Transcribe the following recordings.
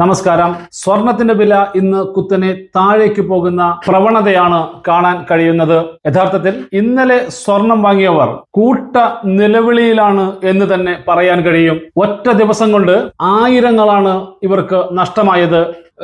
നമസ്കാരം. സ്വർണത്തിന്റെ വില ഇന്ന് കുത്തനെ താഴേക്ക് പോകുന്ന പ്രവണതയാണ് കാണാൻ കഴിയുന്നത്. യഥാർത്ഥത്തിൽ ഇന്നലെ സ്വർണം വാങ്ങിയവർ കൂട്ട നിലവിളിയിലാണ് എന്ന് തന്നെ പറയാൻ കഴിയും. ഒറ്റ ദിവസം കൊണ്ട് ആയിരങ്ങളാണ് ഇവർക്ക് നഷ്ടമായത്.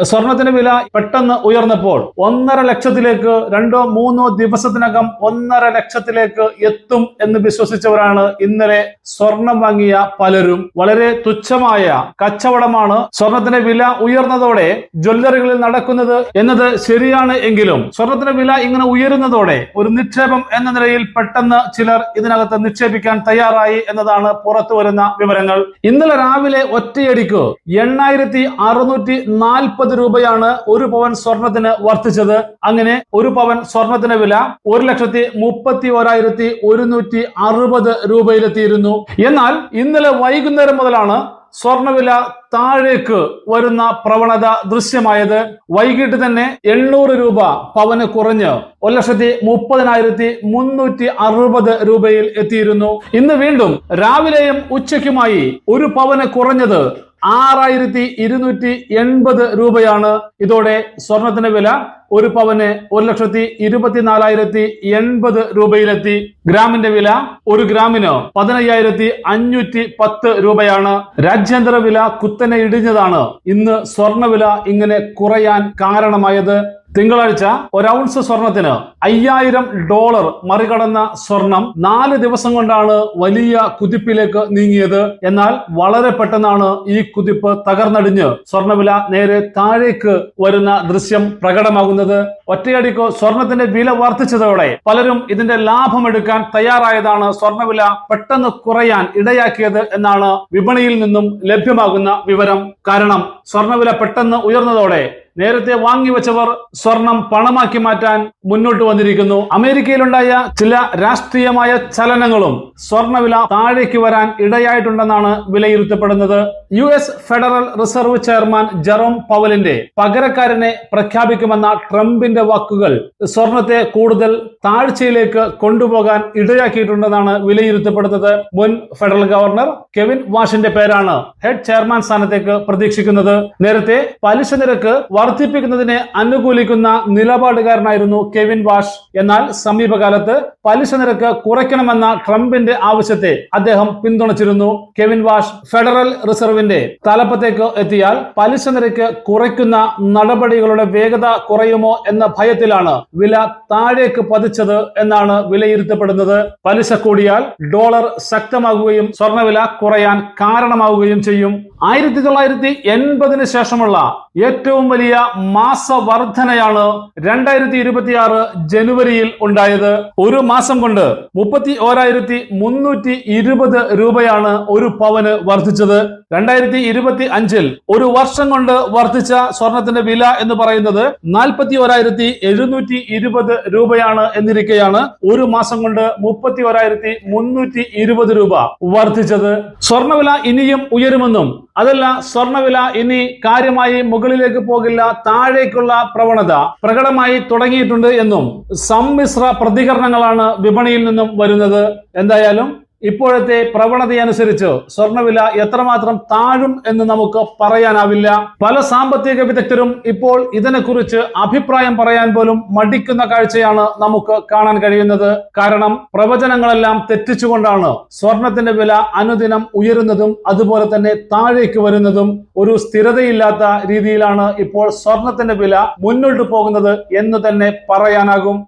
സ്വർണത്തിന്റെ വില പെട്ടെന്ന് ഉയർന്നപ്പോൾ 1.5 ലക്ഷത്തിലേക്ക് 2-3 ദിവസത്തിനകം 1.5 ലക്ഷത്തിലേക്ക് എത്തും എന്ന് വിശ്വസിച്ചവരാണ് ഇന്നലെ സ്വർണം വാങ്ങിയ പലരും. വളരെ തുച്ഛമായ കച്ചവടമാണ് സ്വർണത്തിന്റെ വില ഉയർന്നതോടെ ജ്വല്ലറികളിൽ നടക്കുന്നത് എന്നത് ശരിയാണ് എങ്കിലും സ്വർണത്തിന്റെ വില ഇങ്ങനെ ഉയരുന്നതോടെ ഒരു നിക്ഷേപം എന്ന നിലയിൽ പെട്ടെന്ന് ചിലർ ഇതിനകത്ത് നിക്ഷേപിക്കാൻ തയ്യാറായി എന്നതാണ് പുറത്തു വരുന്ന വിവരങ്ങൾ. ഇന്നലെ രാവിലെ ഒറ്റയടിക്ക് 8,640 രൂപയാണ് ഒരു പവൻ സ്വർണത്തിന് വർദ്ധിച്ചത്. അങ്ങനെ ഒരു പവൻ സ്വർണത്തിന്റെ വില 1,31,160 രൂപയിലെത്തിയിരുന്നു. എന്നാൽ ഇന്നലെ വൈകുന്നേരം മുതലാണ് സ്വർണവില താഴേക്ക് വരുന്ന പ്രവണത ദൃശ്യമായത്. വൈകിട്ട് തന്നെ 800 രൂപ പവന് കുറഞ്ഞ് 1,30,360 രൂപയിൽ എത്തിയിരുന്നു. ഇന്ന് വീണ്ടും രാവിലെയും ഉച്ചയ്ക്കുമായി ഒരു പവന് കുറഞ്ഞത് 6,280 രൂപയാണ്. ഇതോടെ സ്വർണത്തിന്റെ വില ഒരു പവന് 1,24,080 രൂപയിലെത്തി. ഗ്രാമിന്റെ വില ഒരു ഗ്രാമിന് 15,510 രൂപയാണ്. രാജ്യാന്തര വില കുത്തനെ ഇടിഞ്ഞതാണ് ഇന്ന് സ്വർണവില ഇങ്ങനെ കുറയാൻ കാരണമായത്. തിങ്കളാഴ്ച ഒരൗൺസ് സ്വർണത്തിന് $5,000 മറികടന്ന സ്വർണം 4 ദിവസം കൊണ്ടാണ് വലിയ കുതിപ്പിലേക്ക് നീങ്ങിയത്. എന്നാൽ വളരെ പെട്ടെന്നാണ് ഈ കുതിപ്പ് തകർന്നടിഞ്ഞ് സ്വർണവില നേരെ താഴേക്ക് വരുന്ന ദൃശ്യം പ്രകടമാകുന്നത്. ഒറ്റയടിക്ക് സ്വർണത്തിന്റെ വില വർദ്ധിച്ചതോടെ പലരും ഇതിന്റെ ലാഭമെടുക്കാൻ തയ്യാറായതാണ് സ്വർണവില പെട്ടെന്ന് കുറയാൻ ഇടയാക്കിയത് എന്നാണ് വിപണിയിൽ നിന്നും ലഭ്യമാകുന്ന വിവരം. കാരണം സ്വർണവില പെട്ടെന്ന് ഉയർന്നതോടെ നേരത്തെ വാങ്ങിവെച്ചവർ സ്വർണം പണമാക്കി മാറ്റാൻ മുന്നോട്ട് വന്നിരിക്കുന്നു. അമേരിക്കയിലുണ്ടായ ചില രാഷ്ട്രീയമായ ചലനങ്ങളും സ്വർണവില താഴേക്ക് വരാൻ ഇടയായിട്ടുണ്ടെന്നാണ് വിലയിരുത്തപ്പെടുന്നത്. US federal reserve chairman Jerome പവലിന്റെ പകരക്കാരനെ പ്രഖ്യാപിക്കുമെന്ന ട്രംപിന്റെ വാക്കുകൾ സ്വർണത്തെ കൂടുതൽ താഴ്ചയിലേക്ക് കൊണ്ടുപോകാൻ ഇടയാക്കിയിട്ടുണ്ടെന്നാണ് വിലയിരുത്തപ്പെടുന്നത്. മുൻ ഫെഡറൽ ഗവർണർ കെവിൻ വാഷിന്റെ പേരാണ് ഹെഡ് ചെയർമാൻ സ്ഥാനത്തേക്ക് പ്രതീക്ഷിക്കുന്നത്. നേരത്തെ പലിശ നിരക്ക് വർദ്ധിപ്പിക്കുന്നതിനെ അനുകൂലിക്കുന്ന നിലപാടുകാരനായിരുന്നു കെവിൻ വാഷ്. എന്നാൽ സമീപകാലത്ത് പലിശ നിരക്ക് കുറയ്ക്കണമെന്ന ട്രംപിന്റെ ആവശ്യത്തെ അദ്ദേഹം പിന്തുണച്ചിരുന്നു. കെവിൻ വാഷ് ഫെഡറൽ റിസർവിന്റെ തലപ്പത്തേക്ക് എത്തിയാൽ പലിശ നിരക്ക് കുറയ്ക്കുന്ന നടപടികളുടെ വേഗത കുറയുമോ എന്ന ഭയത്തിലാണ് വില താഴേക്ക് പതിച്ചത് എന്നാണ് വിലയിരുത്തപ്പെടുന്നത്. പലിശ കൂടിയാൽ ഡോളർ ശക്തമാകുകയും സ്വർണവില കുറയാൻ കാരണമാവുകയും ചെയ്യും. 1980 ശേഷമുള്ള ഏറ്റവും വലിയ മാസവർദ്ധനയാണ് 2026 ജനുവരിയിൽ ഉണ്ടായത്. ഒരു മാസം കൊണ്ട് 31,320 രൂപയാണ് ഒരു പവന് വർദ്ധിച്ചത്. 2025 ഒരു വർഷം കൊണ്ട് വർദ്ധിച്ച സ്വർണത്തിന്റെ വില എന്ന് പറയുന്നത് 41,720 രൂപയാണ് എന്നിരിക്കെയാണ് ഒരു മാസം കൊണ്ട് 31,320 രൂപ വർദ്ധിച്ചത്. സ്വർണവില ഇനിയും ഉയരുമെന്നും അതല്ല സ്വർണവില ഇനി കാര്യമായി മുകളിലേക്ക് പോകില്ല, താഴേക്കുള്ള പ്രവണത പ്രകടമായി തുടങ്ങിയിട്ടുണ്ട് എന്നും സമ്മിശ്ര പ്രതികരണങ്ങളാണ് വിപണിയിൽ നിന്നും വരുന്നത്. എന്തായാലും ഇപ്പോഴത്തെ പ്രവണതയനുസരിച്ച് സ്വർണവില എത്രമാത്രം താഴും എന്ന് നമുക്ക് പറയാനാവില്ല. പല സാമ്പത്തിക വിദഗ്ധരും ഇപ്പോൾ ഇതിനെക്കുറിച്ച് അഭിപ്രായം പറയാൻ പോലും മടിക്കുന്ന കാഴ്ചയാണ് നമുക്ക് കാണാൻ കഴിയുന്നത്. കാരണം പ്രവചനങ്ങളെല്ലാം തെറ്റിച്ചുകൊണ്ടാണ് സ്വർണത്തിന്റെ വില അനുദിനം ഉയരുന്നതും അതുപോലെ തന്നെ താഴേക്ക് വരുന്നതും. ഒരു സ്ഥിരതയില്ലാത്ത രീതിയിലാണ് ഇപ്പോൾ സ്വർണത്തിന്റെ വില മുന്നോട്ട് പോകുന്നത് എന്ന് തന്നെ പറയാനാകും.